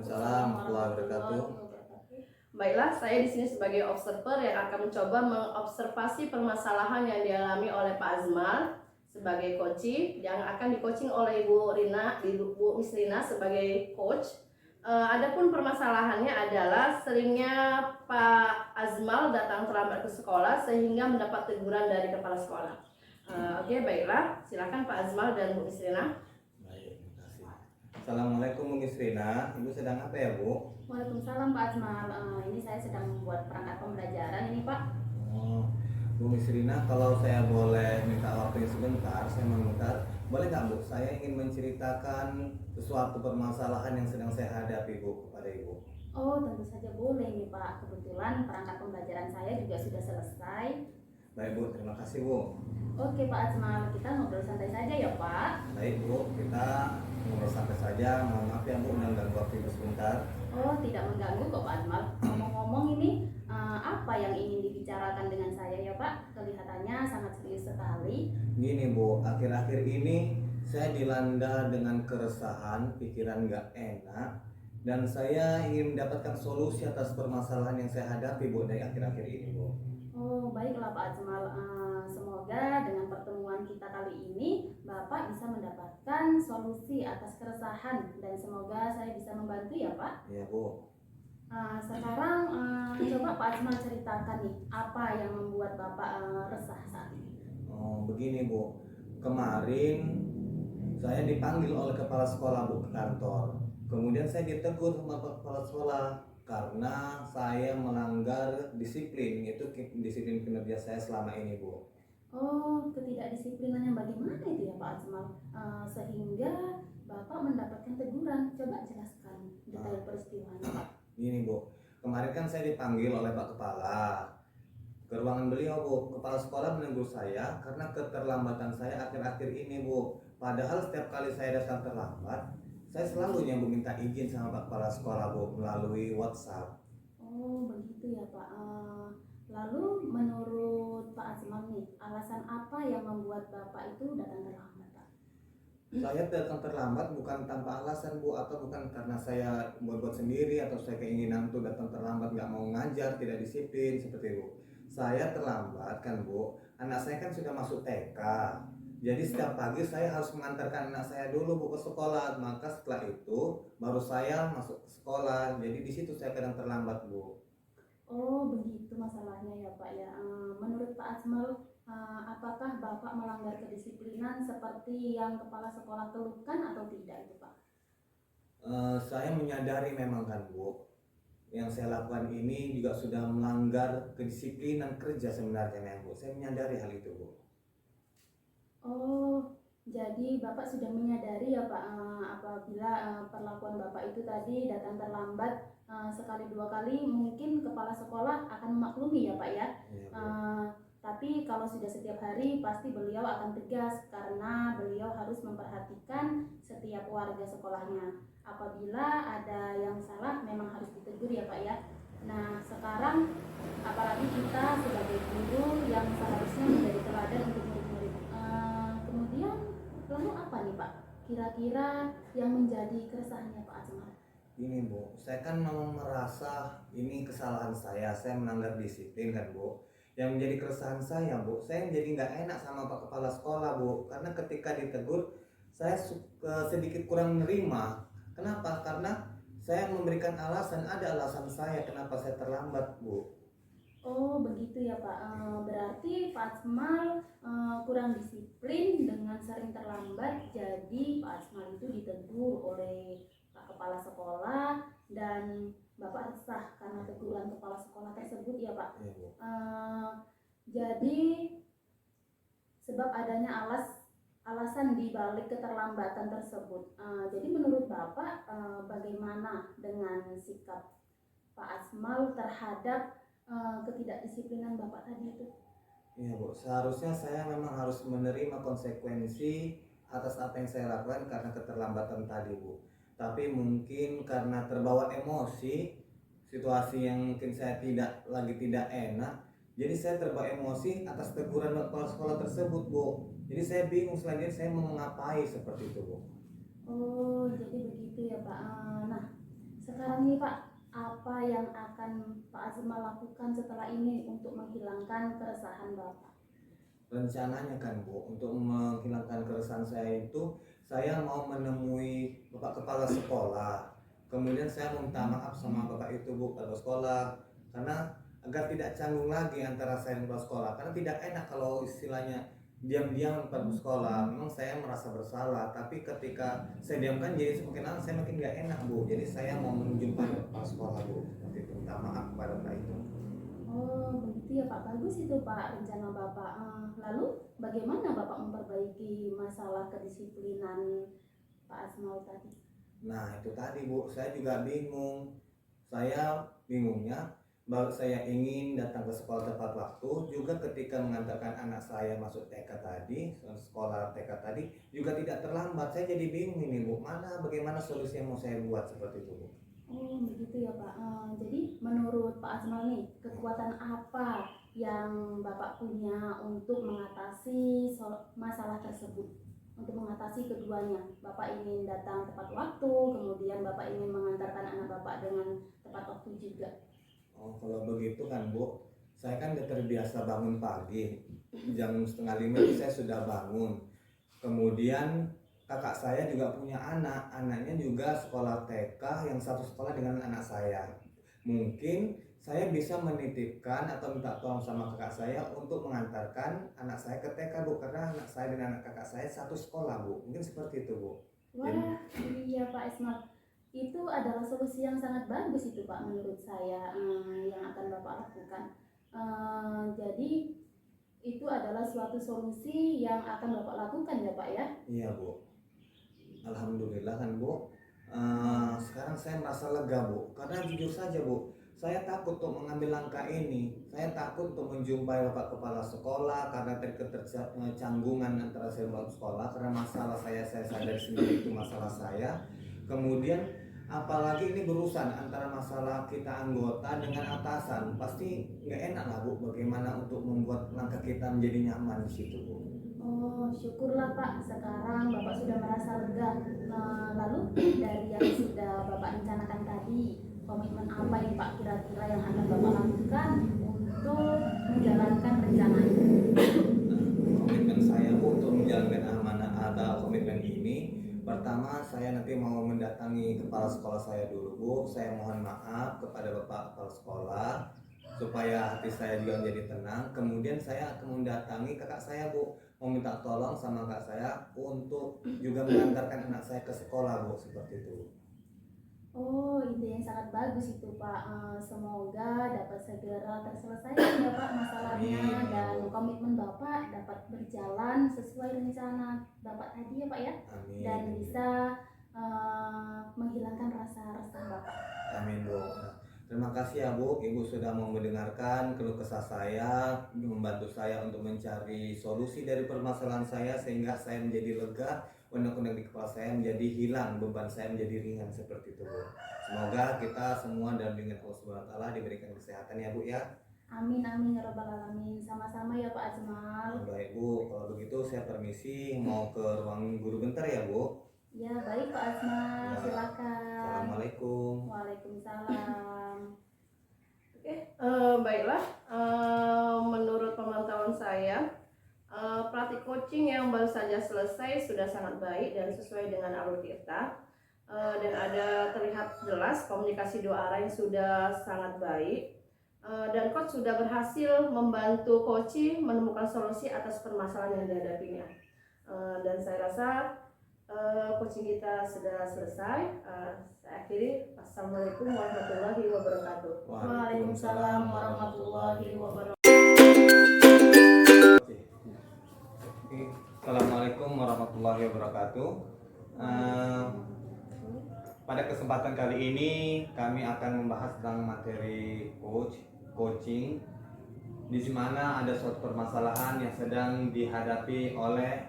Waalaikumsalam warahmatullahi wabarakatuh. Baiklah, saya di sini sebagai observer yang akan mencoba mengobservasi permasalahan yang dialami oleh Pak Azmal sebagai coach yang akan di-coaching oleh Bu Miss Rina sebagai coach. Adapun permasalahannya adalah seringnya Pak Azmal datang terlambat ke sekolah sehingga mendapat teguran dari kepala sekolah. Oke, baiklah, silakan Pak Azmal dan Bu Miss Rina. Baik, terima kasih. Assalamualaikum Bu Miss Rina, Ibu sedang apa ya Bu? Waalaikumsalam Pak Azmal. Ini saya sedang membuat perangkat pembelajaran ini Pak. Oh, Bu Miss Rina, kalau saya boleh minta waktunya sebentar, saya meminta, boleh nggak Bu? Saya ingin menceritakan sesuatu permasalahan yang sedang saya hadapi Bu kepada Ibu. Oh, tentu saja boleh nih Pak. Kebetulan perangkat pembelajaran saya juga sudah selesai. Baik Bu, terima kasih Bu. Oke Pak Azmal, kita ngobrol santai saja ya Pak. Baik Bu, kita ngobrol santai saja. Mohon maaf ya Bu, mengganggu waktu Ibu sebentar. Oh, tidak mengganggu kok Pak Azmal. Ngomong-ngomong ini apa yang ingin dibicarakan dengan saya ya Pak? Kelihatannya sangat serius sekali. Gini Bu, akhir-akhir ini saya dilanda dengan keresahan, pikiran nggak enak, dan saya ingin mendapatkan solusi atas permasalahan yang saya hadapi Bu dari akhir-akhir ini Bu. Oh, baiklah Pak Azmal. Semoga dengan pertemuan kita kali ini Bapak bisa mendapatkan solusi atas keresahan dan semoga saya bisa membantu ya Pak. Iya Bu. Sekarang coba Pak Azmal ceritakan nih apa yang membuat Bapak resah saat ini. Oh, begini Bu, kemarin saya dipanggil oleh kepala sekolah Bu ke kantor. Kemudian saya ditegur sama kepala sekolah karena saya melanggar disiplin, yaitu disiplin kinerja saya selama ini Bu. Oh, ketidakdisiplinan yang bagaimana itu ya Pak Azmal? Sehingga Bapak mendapatkan teguran. Coba jelaskan detail peristiwanya Pak. Gini Bu, kemarin kan saya dipanggil oleh Pak Kepala ke ruangan beliau Bu. Kepala sekolah menegur saya karena keterlambatan saya akhir-akhir ini Bu. Padahal setiap kali saya datang terlambat, saya selalu yang minta izin sama Pak Kepala sekolah Bu melalui WhatsApp. Oh, begitu ya Pak. Lalu menurut Pak Azmal nih, alasan apa yang membuat Bapak itu datang terlambat Pak? Saya datang terlambat bukan tanpa alasan Bu, atau bukan karena saya buat sendiri atau saya keinginan untuk datang terlambat, nggak mau ngajar, tidak disiplin seperti Bu. Saya terlambat kan Bu, anak saya kan sudah masuk TK, jadi setiap pagi saya harus mengantarkan anak saya dulu Bu ke sekolah, maka setelah itu baru saya masuk ke sekolah, jadi di situ saya kadang terlambat Bu. Oh, begitu masalahnya ya Pak ya. Menurut Pak Azmal, apakah Bapak melanggar kedisiplinan seperti yang kepala sekolah keluhkan atau tidak itu Pak? Saya menyadari memang kan Bu, yang saya lakukan ini juga sudah melanggar kedisiplinan kerja sebenarnya memang Bu. Saya menyadari hal itu Bu. Oh, jadi Bapak sudah menyadari ya Pak, apabila perlakuan Bapak itu tadi datang terlambat sekali dua kali, mungkin kepala sekolah akan memaklumi ya Pak ya. Ya, Tapi kalau sudah setiap hari pasti beliau akan tegas karena beliau harus memperhatikan setiap warga sekolahnya. Apabila ada yang salah memang harus ditegur ya Pak ya. Nah sekarang apalagi kita sebagai guru yang seharusnya menjadi teladan untuk murid-murid. Kemudian lalu apa nih Pak kira-kira yang menjadi keresahannya Pak Azmal? Ini Bu, saya kan memang merasa ini kesalahan saya melanggar disiplin kan Bu. Yang menjadi keresahan saya Bu, saya jadi nggak enak sama Pak Kepala Sekolah Bu, karena ketika ditegur saya sedikit kurang menerima. Kenapa? Karena saya memberikan alasan, ada alasan saya kenapa saya terlambat Bu. Oh begitu ya Pak. Berarti Pak Azmal kurang disiplin dengan sering terlambat, jadi Pak Azmal itu ditegur oleh Pak Kepala Sekolah dan Bapak resah karena teguran kepala sekolah tersebut ya Pak. Iya Bu. Jadi sebab adanya alasan di balik keterlambatan tersebut. Jadi menurut Bapak bagaimana dengan sikap Pak Azmal terhadap ketidakdisiplinan Bapak tadi itu? Iya Bu, seharusnya saya memang harus menerima konsekuensi atas apa yang saya lakukan karena keterlambatan tadi Bu. Tapi mungkin karena terbawa emosi, situasi yang mungkin saya tidak enak, jadi saya terbawa emosi atas teguran kepala sekolah tersebut Bu. Jadi saya bingung selanjutnya saya mau ngapain seperti itu Bu. Oh jadi begitu ya Pak. Nah Sekarang nih Pak, apa yang akan Pak Azmal lakukan setelah ini untuk menghilangkan keresahan Bapak? Rencananya kan Bu, untuk menghilangkan keresahan saya itu, saya mau menemui Bapak Kepala Sekolah. Kemudian saya meminta maaf sama Bapak itu Bu, Kepala Sekolah, karena agar tidak canggung lagi antara saya dan Kepala Sekolah. Karena tidak enak kalau istilahnya diam-diam Kepala Sekolah. Memang saya merasa bersalah, tapi ketika saya diamkan jadi semakin lama saya makin gak enak Bu. Jadi saya mau menjumpai Kepala Sekolah Bu, seperti itu. Minta maaf kepada Bapak itu. Oh begitu ya Pak, bagus itu Pak rencana Bapak. Lalu bagaimana Bapak memperbaiki masalah kedisiplinan Pak Azmal tadi? Nah itu tadi Bu, saya juga bingung. Saya bingungnya, bahwa saya ingin datang ke sekolah tepat waktu, juga ketika mengantarkan anak saya masuk TK tadi, sekolah TK tadi, juga tidak terlambat. Saya jadi bingung ini Bu, bagaimana solusi yang mau saya buat seperti itu Bu. Oh begitu ya Pak. Jadi menurut Pak Azmal nih, kekuatan apa yang Bapak punya untuk mengatasi masalah tersebut? Untuk mengatasi keduanya, Bapak ingin datang tepat waktu, kemudian Bapak ingin mengantarkan anak Bapak dengan tepat waktu juga. Oh kalau begitu kan Bu, saya kan udah terbiasa bangun pagi, jam 4:30 itu saya sudah bangun. Kemudian kakak saya juga punya anak, anaknya juga sekolah TK yang satu sekolah dengan anak saya. Mungkin saya bisa menitipkan atau minta tolong sama kakak saya untuk mengantarkan anak saya ke TK Bu, karena anak saya dan anak kakak saya satu sekolah Bu. Mungkin seperti itu Bu. Wah, iya Pak Ismat. Itu adalah solusi yang sangat bagus itu Pak menurut saya, yang akan Bapak lakukan. Jadi itu adalah suatu solusi yang akan Bapak lakukan ya Pak ya? Iya Bu. Alhamdulillah kan Bu. Sekarang saya merasa lega Bu, karena jujur saja Bu, saya takut untuk mengambil langkah ini. Saya takut untuk menjumpai Bapak Kepala Sekolah karena ketercanggungan antara saya dan sekolah, karena masalah saya sadari sendiri itu masalah saya. Kemudian apalagi ini berurusan antara masalah kita anggota dengan atasan, pasti nggak enak lah Bu. Bagaimana untuk membuat langkah kita menjadi nyaman di situ Bu. Oh, syukurlah Pak, sekarang Bapak sudah merasa lega. Lalu dari yang sudah Bapak rencanakan tadi, komitmen apa ini Pak kira-kira yang akan Bapak lakukan untuk menjalankan rencana ini? Komitmen saya Bu untuk menjalankan amanah atau komitmen ini, pertama saya nanti mau mendatangi kepala sekolah saya dulu Bu. Saya mohon maaf kepada Bapak Kepala Sekolah supaya hati saya juga menjadi tenang. Kemudian saya akan mendatangi kakak saya Bu, mau minta tolong sama kakak saya untuk juga mengantarkan anak saya ke sekolah Bu, seperti itu. Oh, ide yang sangat bagus itu Pak. Semoga dapat segera terselesaikan ya Pak masalahnya, Amin. dan komitmen Bapak dapat berjalan sesuai rencana Bapak tadi ya Pak ya, Amin. dan bisa menghilangkan rasa resah Bapak. Amin Bu. Terima kasih ya Bu, Ibu sudah mau mendengarkan keluh kesah saya, membantu saya untuk mencari solusi dari permasalahan saya sehingga saya menjadi lega, unek-unek di kepala saya menjadi hilang, beban saya menjadi ringan seperti itu Bu. Semoga kita semua dalam lindungan Allah Subhanahu wa taala diberikan kesehatan ya Bu ya. Amin amin ya rabbal alamin. Sama-sama ya Pak Azmal. Baik Bu, kalau begitu saya permisi mau ke ruang guru bentar ya Bu. Ya baik Pak Azmal, Ya. silakan. Assalamualaikum. Waalaikumsalam. Oke, baiklah. Menurut pemantauan saya, praktik coaching yang baru saja selesai sudah sangat baik dan sesuai dengan alur kita. Dan ada terlihat jelas komunikasi dua arah yang sudah sangat baik. Dan coach sudah berhasil membantu coaching menemukan solusi atas permasalahan yang dihadapinya. Dan saya rasa coaching kita sudah selesai. Saya akhiri. Assalamualaikum warahmatullahi wabarakatuh. Waalaikumsalam warahmatullahi wabarakatuh. Assalamualaikum warahmatullahi wabarakatuh. Pada kesempatan kali ini kami akan membahas tentang materi coaching, di mana ada suatu permasalahan yang sedang dihadapi oleh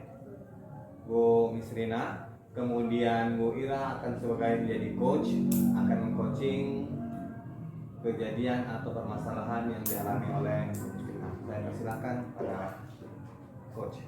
Bu Misrina. Kemudian Bu Ira akan sebagai menjadi coach, akan mengcoaching kejadian atau permasalahan yang dialami oleh Bu Misrina. Saya persilakan pada coach.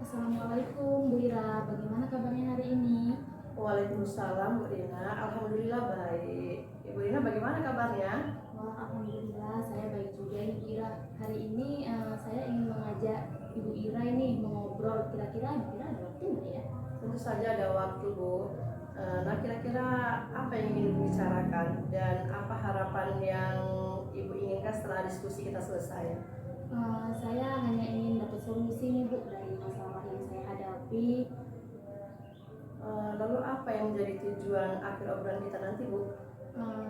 Assalamualaikum Bu Ira, bagaimana kabarnya hari ini? Waalaikumsalam Bu Rina, Alhamdulillah baik. Ibu Rina bagaimana kabarnya? Wah, alhamdulillah saya baik juga Ibu Ira. Hari ini saya ingin mengajak Ibu Ira ini mengobrol. Kira-kira Ibu Ira ada waktu nggak ya? Tentu saja ada waktu Bu. Nah kira-kira apa yang ingin dibicarakan dan apa harapan yang Ibu inginkan setelah diskusi kita selesai? Saya hanya ingin dapat solusi nih Bu dari masalah yang saya hadapi. Lalu apa yang menjadi tujuan akhir obrolan kita nanti Bu?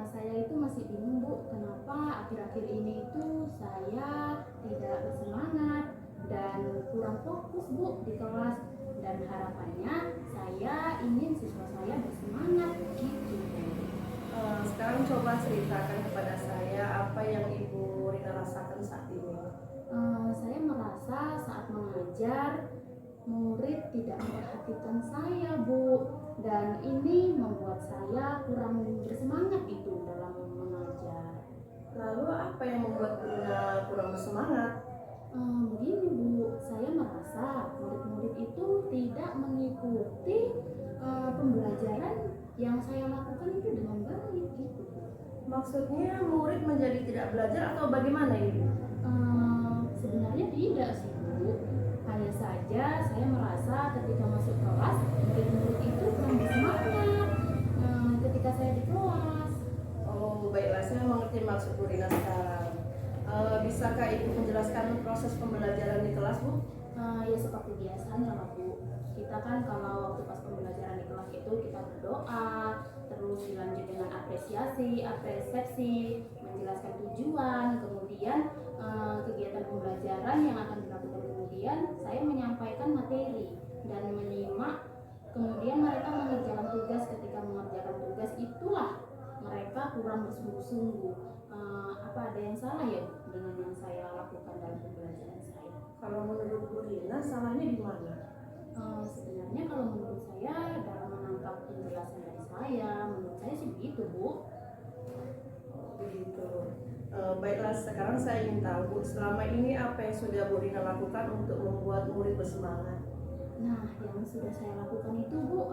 Saya itu masih bingung Bu, kenapa akhir-akhir ini itu saya tidak bersemangat dan kurang fokus Bu di kelas, dan harapannya saya ingin siswa saya bersemangat gitu. Sekarang coba ceritakan kepada saya apa yang Ibu Rina rasakan saat ini. Saya merasa saat mengajar murid tidak memperhatikan saya Bu, dan ini membuat saya kurang bersemangat itu dalam mengajar. Lalu apa yang membuat Bu Rina kurang bersemangat? Begini Bu, saya merasa murid-murid itu tidak mengikuti pembelajaran yang saya lakukan itu dengan baik gitu Bu. Maksudnya murid menjadi tidak belajar atau bagaimana ini? Sebenarnya tidak sih Bu, hanya saja saya merasa ketika masuk kelas murid-murid itu kurang bersemangat ketika saya di kelas. Oh baiklah, saya mengerti maksud Bu Rina sekarang. Bisakah Ibu menjelaskan proses pembelajaran di kelas Bu? Ya seperti biasanya lah Bu, kita kan kalau waktu pas pembelajaran di kelas itu kita berdoa, terus dilanjut dengan apresiasi, persepsi, menjelaskan tujuan, kemudian kegiatan pembelajaran yang akan dilakukan, kemudian saya menyampaikan materi dan menyimak, kemudian mereka mengerjakan tugas. Ketika mengerjakan tugas itulah mereka kurang bersungguh-sungguh. Apa ada yang salah ya dengan yang saya lakukan dalam pembelajaran saya? Kalau menurut Bu Rina salahnya di mana? Sebenarnya kalau menurut saya dalam menangkap penjelasan dari saya, menurut saya sih begitu Bu. Begitu. Baiklah, sekarang saya ingin tahu Bu, selama ini apa yang sudah Bu Rina lakukan untuk membuat murid bersemangat? Nah, yang sudah saya lakukan itu Bu,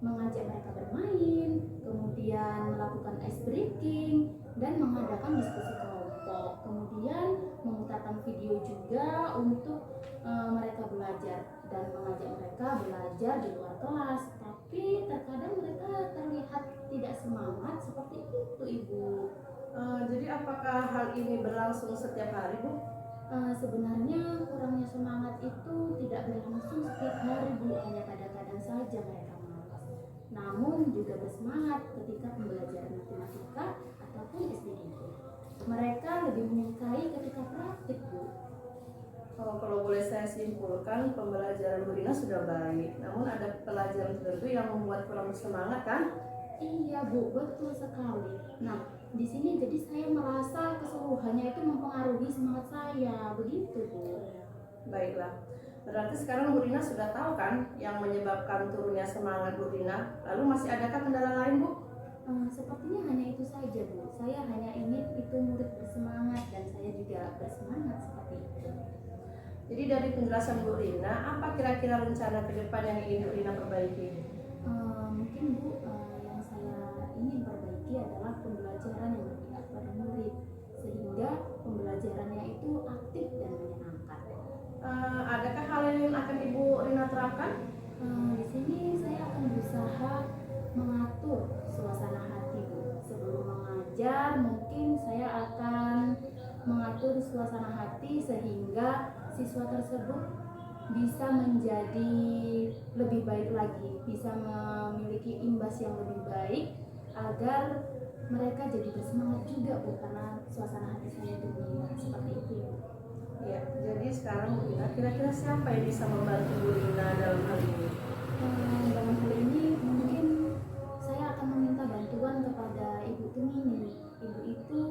mengajak mereka bermain, kemudian melakukan ice breaking, dan mengadakan diskusi kelompok, kemudian memutarkan video juga untuk mereka belajar, dan mengajak mereka belajar di luar kelas. Tapi terkadang mereka terlihat tidak semangat seperti itu Ibu. Jadi apakah hal ini berlangsung setiap hari Bu? Sebenarnya kurangnya semangat itu tidak berlangsung setiap hari Bu, hanya kadang-kadang saja mereka malas. Namun juga bersemangat ketika pembelajaran matematika ataupun SDGT. Mereka lebih menyukai ketika praktik Bu. Kalau boleh saya simpulkan, pembelajaran Bu Rina sudah baik, namun ada pelajaran tertentu yang membuat kurang bersemangat kan? Iya Bu, betul sekali. Nah, di sini jadi saya merasa keseluruhannya itu mempengaruhi semangat saya, begitu Bu. Baiklah, berarti sekarang Bu Rina sudah tahu kan yang menyebabkan turunnya semangat Bu Rina. Lalu masih adakah kendala lain Bu? Sepertinya hanya itu saja Bu. Saya hanya ingin itu murid bersemangat dan saya juga bersemangat seperti itu. Jadi dari penjelasan Bu Rina, apa kira-kira rencana ke depan yang ingin Bu Rina perbaiki? Mungkin Bu, yang saya ingin perbaiki adalah pembelajaran yang berpihak pada murid, sehingga pembelajarannya itu aktif dan menyenangkan. Adakah hal yang akan Ibu Rina terapkan? Di sini saya akan berusaha mengatur suasana hati Bu. Sebelum mengajar, mungkin saya akan mengatur suasana hati sehingga siswa tersebut bisa menjadi lebih baik lagi, bisa memiliki imbas yang lebih baik agar mereka jadi bersemangat juga Bu, karena suasana hati saya itu seperti itu ya Bu. Ya, jadi sekarang Bu Rina, kira-kira siapa yang bisa membantu Bu Rina dalam hal ini? Dalam hal ini mungkin saya akan meminta bantuan kepada Ibu Tumini. Ibu itu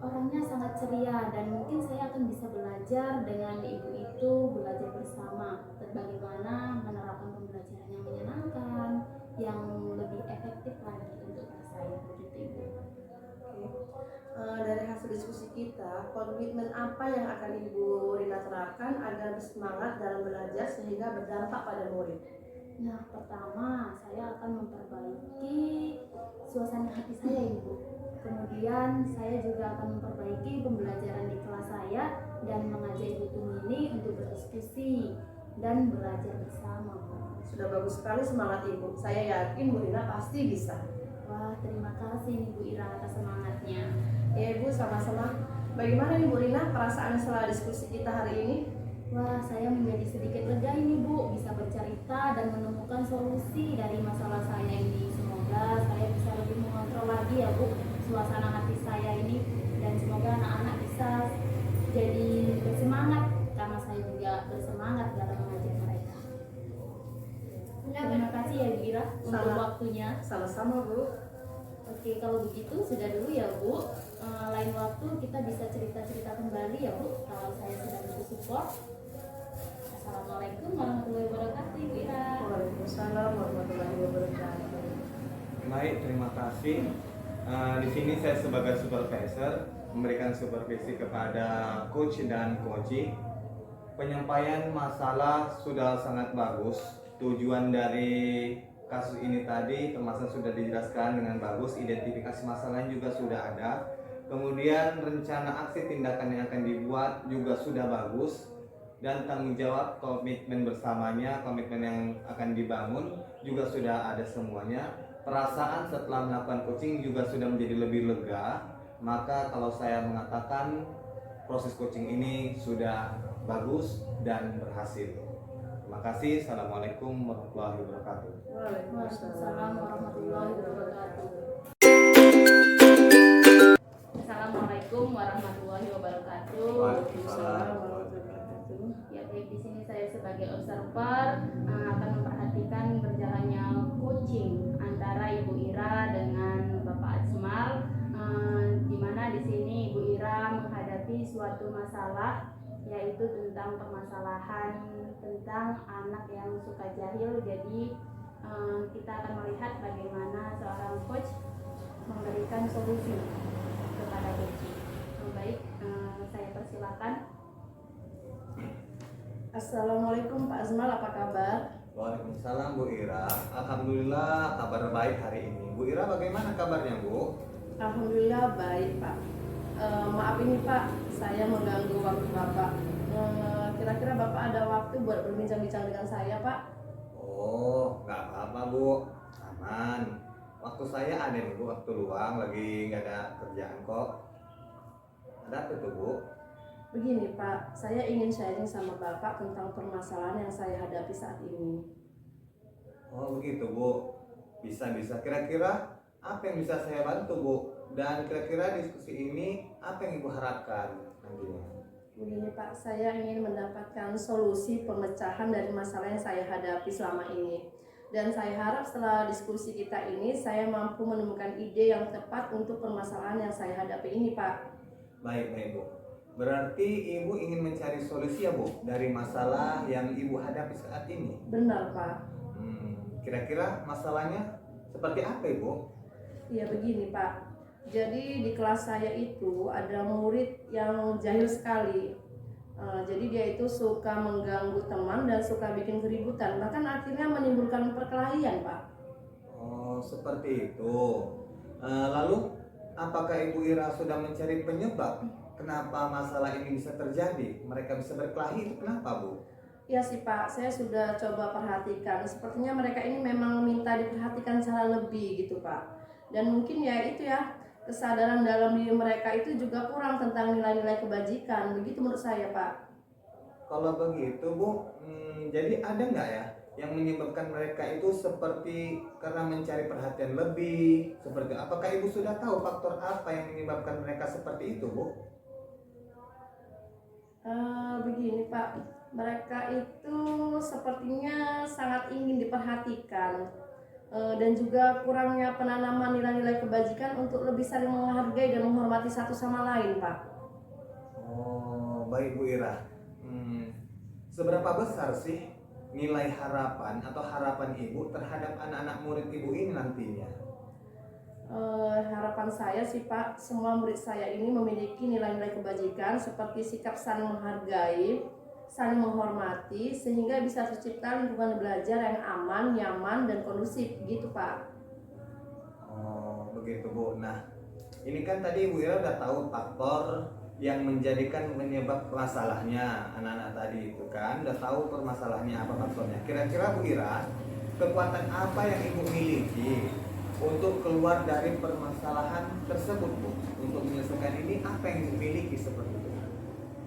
orangnya sangat ceria dan mungkin saya akan bisa belajar dengan ibu itu, belajar bersama bagaimana menerapkan pembelajaran yang menyenangkan, yang lebih efektif lagi untuk saya, begitu Ibu. Dari hasil diskusi kita, komitmen apa yang akan Ibu Rina terapkan agar bersemangat dalam belajar sehingga berdampak pada murid? Nah, pertama saya akan memperbaiki suasana hati saya, Ibu. Kemudian saya juga akan memperbaiki pembelajaran di kelas saya dan mengajak Ibu Tumini untuk berdiskusi dan belajar bersama, Bu. Sudah bagus sekali semangat Ibu. Saya yakin Bu Rina pasti bisa. Wah, terima kasih nih Bu Ira atas semangatnya. Ya Ibu, sama-sama. Bagaimana nih Bu Rina perasaan setelah diskusi kita hari ini? Wah, saya menjadi sedikit lega ini Bu, bisa bercerita dan menemukan solusi dari masalah saya ini. Semoga saya bisa lebih mengontrol lagi ya Bu, suasana hati saya ini, dan semoga anak-anak bisa jadi bersemangat karena saya juga bersemangat dalam mengajar mereka. Terima kasih ya Bu Ira untuk Sama. waktunya. Sama-sama Bu. Oke, kalau begitu sudah dulu ya Bu. Lain waktu kita bisa cerita-cerita kembali ya Bu, kalau saya sudah butuh support. Assalamualaikum warahmatullahi wabarakatuh, Ibu Ira. Waalaikumsalam warahmatullahi wabarakatuh. Baik, terima kasih. Di sini saya sebagai supervisor memberikan supervisi kepada coach dan coaching. Penyampaian masalah sudah sangat bagus. Tujuan dari kasus ini tadi permasalahan sudah dijelaskan dengan bagus, identifikasi masalahnya juga sudah ada. Kemudian rencana aksi tindakan yang akan dibuat juga sudah bagus, dan tanggung jawab komitmen bersamanya, komitmen yang akan dibangun juga sudah ada semuanya. Perasaan setelah melakukan coaching juga sudah menjadi lebih lega. Maka kalau saya mengatakan proses coaching ini sudah bagus dan berhasil. Terima kasih. Assalamualaikum warahmatullahi wabarakatuh. Waalaikumsalam warahmatullahi wabarakatuh. Assalamualaikum warahmatullahi wabarakatuh. Waalaikumsalam. Ya baik, di sini saya sebagai observer akan memperhatikan berjalannya coaching antara Ibu Ira dengan Bapak Ajmal, di mana di sini Ibu Ira menghadapi suatu masalah, yaitu tentang permasalahan tentang anak yang suka jahil. Jadi kita akan melihat bagaimana seorang coach memberikan solusi kepada coaching. Baik, saya persilakan. Assalamualaikum Pak Azmal, apa kabar? Waalaikumsalam Bu Ira. Alhamdulillah kabar baik hari ini. Bu Ira bagaimana kabarnya Bu? Alhamdulillah baik Pak. Maaf ini Pak, saya mengganggu waktu Bapak. Kira-kira Bapak ada waktu buat berbincang-bincang dengan saya Pak? Oh, nggak apa-apa Bu, aman. Waktu saya ada nih Bu, waktu luang, lagi nggak ada kerjaan kok. Ada apa tuh Bu? Begini Pak, saya ingin sharing sama Bapak tentang permasalahan yang saya hadapi saat ini. Oh begitu Bu, bisa-bisa. Kira-kira apa yang bisa saya bantu Bu? Dan kira-kira diskusi ini apa yang Ibu harapkan nantinya? Begini Pak, saya ingin mendapatkan solusi pemecahan dari masalah yang saya hadapi selama ini. Dan saya harap setelah diskusi kita ini, saya mampu menemukan ide yang tepat untuk permasalahan yang saya hadapi ini Pak. Baik Bu. Berarti Ibu ingin mencari solusi ya Bu dari masalah yang Ibu hadapi saat ini? Benar Pak. Kira-kira masalahnya seperti apa Ibu? Ya begini Pak, jadi di kelas saya itu ada murid yang jahil sekali. Jadi dia itu suka mengganggu teman dan suka bikin keributan, bahkan akhirnya menimbulkan perkelahian Pak. Oh seperti itu. Lalu apakah Ibu Ira sudah mencari penyebab kenapa masalah ini bisa terjadi? Mereka bisa berkelahi itu kenapa Bu? Ya sih Pak, saya sudah coba perhatikan. Sepertinya mereka ini memang minta diperhatikan secara lebih gitu Pak. Dan mungkin ya itu ya, kesadaran dalam diri mereka itu juga kurang tentang nilai-nilai kebajikan. Begitu menurut saya Pak. Kalau begitu Bu, jadi ada nggak ya yang menyebabkan mereka itu seperti karena mencari perhatian lebih? Seperti apakah Ibu sudah tahu faktor apa yang menyebabkan mereka seperti itu Bu? Begini Pak, mereka itu sepertinya sangat ingin diperhatikan, dan juga kurangnya penanaman nilai-nilai kebajikan untuk lebih saling menghargai dan menghormati satu sama lain Pak. Oh baik Bu Ira. Seberapa besar sih nilai harapan atau harapan Ibu terhadap anak-anak murid Ibu ini nantinya? Harapan saya sih Pak, semua murid saya ini memiliki nilai-nilai kebajikan seperti sikap saling menghargai, saling menghormati, sehingga bisa tercipta lingkungan belajar yang aman, nyaman, dan kondusif gitu Pak. Oh, begitu Bu. Nah, ini kan tadi Ibu Ira udah tahu faktor yang menjadikan penyebab masalahnya anak-anak tadi itu kan, udah tahu permasalahannya apa faktornya. Kira-kira Bu Ira, kekuatan apa yang Ibu miliki untuk keluar dari permasalahan tersebut Bu? Untuk menyelesaikan ini apa yang Ibu miliki seperti itu?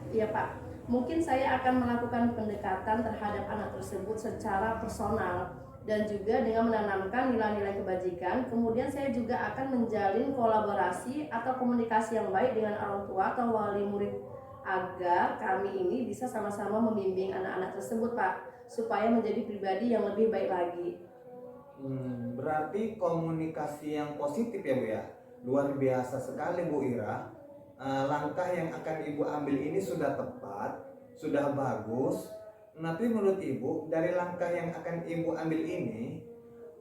Iya Pak, mungkin saya akan melakukan pendekatan terhadap anak tersebut secara personal dan juga dengan menanamkan nilai-nilai kebajikan. Kemudian saya juga akan menjalin kolaborasi atau komunikasi yang baik dengan orang tua atau wali murid agar kami ini bisa sama-sama membimbing anak-anak tersebut Pak, supaya menjadi pribadi yang lebih baik lagi. Berarti komunikasi yang positif ya Bu ya. Luar biasa sekali Bu Ira. Langkah yang akan Ibu ambil ini sudah tepat, sudah bagus. Tapi menurut Ibu, dari langkah yang akan Ibu ambil ini,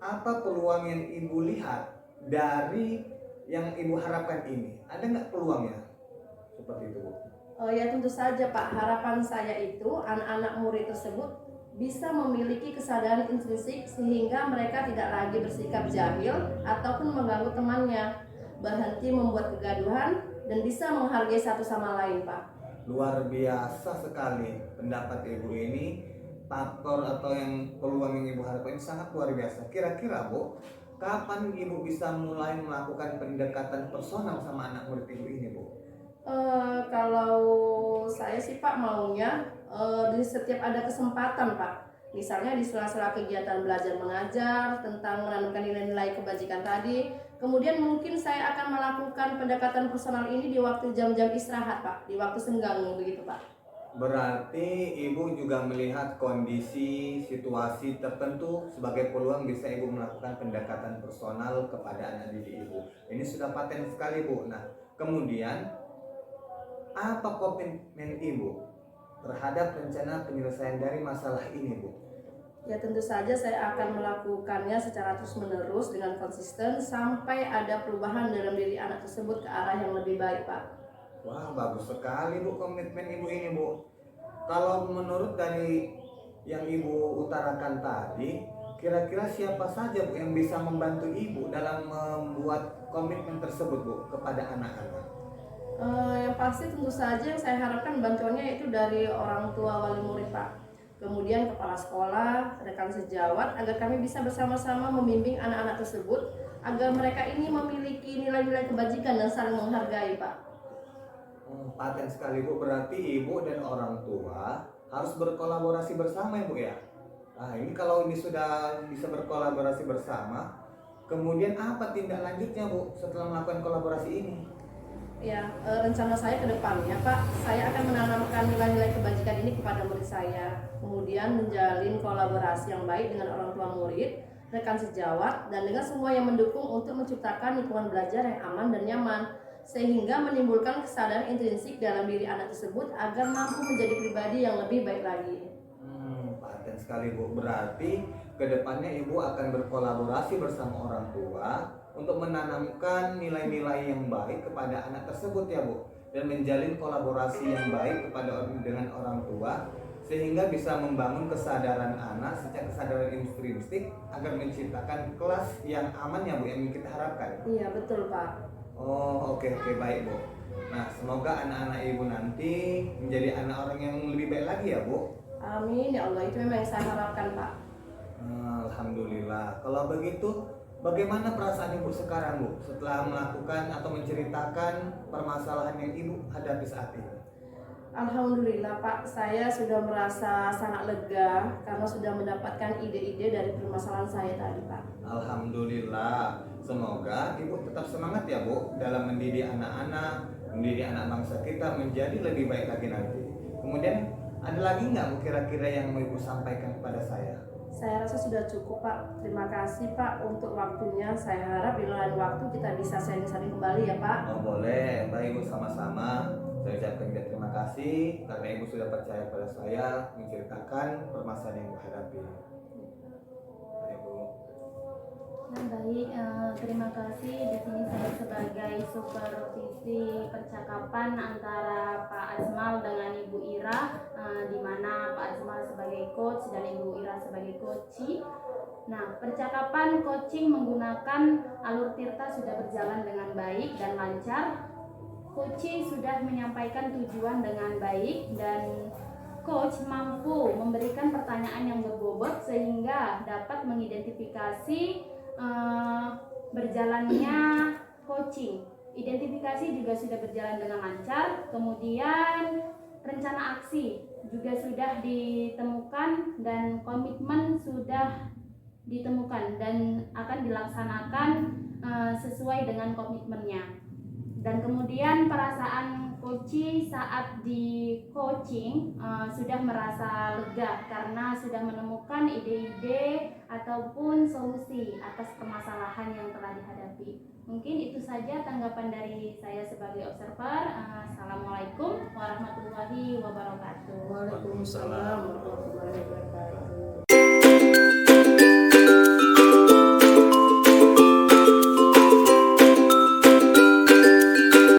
apa peluang yang Ibu lihat dari yang Ibu harapkan ini? Ada nggak peluangnya? Seperti itu Bu. Ya tentu saja Pak, harapan saya itu anak-anak murid tersebut bisa memiliki kesadaran intrinsik sehingga mereka tidak lagi bersikap jahil ataupun mengganggu temannya, berhenti membuat kegaduhan, dan bisa menghargai satu sama lain Pak. Luar biasa sekali pendapat Ibu ini. Faktor atau yang peluang yang Ibu harapkan ini sangat luar biasa. Kira-kira Bu, kapan Ibu bisa mulai melakukan pendekatan personal sama anak murid Ibu ini Bu? Kalau saya sih Pak maunya di setiap ada kesempatan Pak, misalnya di sela-sela kegiatan belajar mengajar tentang menanamkan nilai-nilai kebajikan tadi, kemudian mungkin saya akan melakukan pendekatan personal ini di waktu jam-jam istirahat Pak, di waktu senggang begitu Pak. Berarti Ibu juga melihat kondisi situasi tertentu sebagai peluang bisa Ibu melakukan pendekatan personal kepada anak didik Ibu. Ini sudah paten sekali Bu. Nah, kemudian apa komitmen Ibu terhadap rencana penyelesaian dari masalah ini Bu? Ya tentu saja saya akan melakukannya secara terus-menerus dengan konsisten sampai ada perubahan dalam diri anak tersebut ke arah yang lebih baik Pak. Wah, bagus sekali Bu komitmen Ibu ini Bu. Kalau menurut dari yang Ibu utarakan tadi, kira-kira siapa saja Bu yang bisa membantu Ibu dalam membuat komitmen tersebut Bu kepada anak-anak? Yang pasti tentu saja yang saya harapkan bantuannya itu dari orang tua wali murid Pak, kemudian kepala sekolah, rekan sejawat, agar kami bisa bersama-sama membimbing anak-anak tersebut agar mereka ini memiliki nilai-nilai kebajikan dan saling menghargai Pak. Paten sekali Bu, berarti Ibu dan orang tua harus berkolaborasi bersama ya Bu ya. Nah ini kalau ini sudah bisa berkolaborasi bersama, kemudian apa tindak lanjutnya Bu setelah melakukan kolaborasi ini? Ya, rencana saya ke depannya Pak, saya akan menanamkan nilai-nilai kebajikan ini kepada murid saya, kemudian menjalin kolaborasi yang baik dengan orang tua murid, rekan sejawat, dan dengan semua yang mendukung untuk menciptakan lingkungan belajar yang aman dan nyaman, sehingga menimbulkan kesadaran intrinsik dalam diri anak tersebut agar mampu menjadi pribadi yang lebih baik lagi. Paten sekali Bu, berarti kedepannya Ibu akan berkolaborasi bersama orang tua untuk menanamkan nilai-nilai yang baik kepada anak tersebut ya Bu, dan menjalin kolaborasi yang baik dengan orang tua sehingga bisa membangun kesadaran anak sejak kesadaran intrinsik agar menciptakan kelas yang aman ya Bu yang kita harapkan. Iya betul Pak. Oh oke baik Bu. Nah semoga anak-anak Ibu nanti menjadi anak orang yang lebih baik lagi ya Bu. Amin ya Allah, itu memang yang saya harapkan Pak. Alhamdulillah. Kalau begitu, bagaimana perasaan Ibu sekarang Bu setelah melakukan atau menceritakan permasalahan yang Ibu hadapi saat ini? Alhamdulillah Pak, saya sudah merasa sangat lega karena sudah mendapatkan ide-ide dari permasalahan saya tadi Pak. Alhamdulillah. Semoga Ibu tetap semangat ya Bu dalam mendidik anak-anak, mendidik anak bangsa kita menjadi lebih baik lagi nanti. Kemudian ada lagi nggak Bu kira-kira yang mau Ibu sampaikan kepada saya? Saya rasa sudah cukup Pak. Terima kasih Pak untuk waktunya. Saya harap di lain waktu kita bisa sharing-sharing kembali ya Pak. Oh boleh, baik Bu sama-sama. Saya ucapkan terima kasih karena Ibu sudah percaya pada saya menceritakan permasalahan yang Ibu hadapi. Baik Bu. Nah, baik, terima kasih. Di sini saya sebagai supervisi percakapan antara Pak Azmal dengan Ibu Ira. di mana Pak Azmal sebagai coach dan Ibu Ira sebagai coachee. Nah, percakapan coaching menggunakan alur Tirta sudah berjalan dengan baik dan lancar. Coachee sudah menyampaikan tujuan dengan baik dan coach mampu memberikan pertanyaan yang berbobot sehingga dapat mengidentifikasi berjalannya coaching. Identifikasi juga sudah berjalan dengan lancar. Kemudian rencana aksi juga sudah ditemukan dan komitmen sudah ditemukan dan akan dilaksanakan sesuai dengan komitmennya. Dan kemudian perasaan coachee saat di coaching sudah merasa lega karena sudah menemukan ide-ide ataupun solusi atas permasalahan yang telah dihadapi. Mungkin itu saja tanggapan dari saya sebagai observer. Assalamualaikum warahmatullahi wabarakatuh. Waalaikumsalam warahmatullahi wabarakatuh.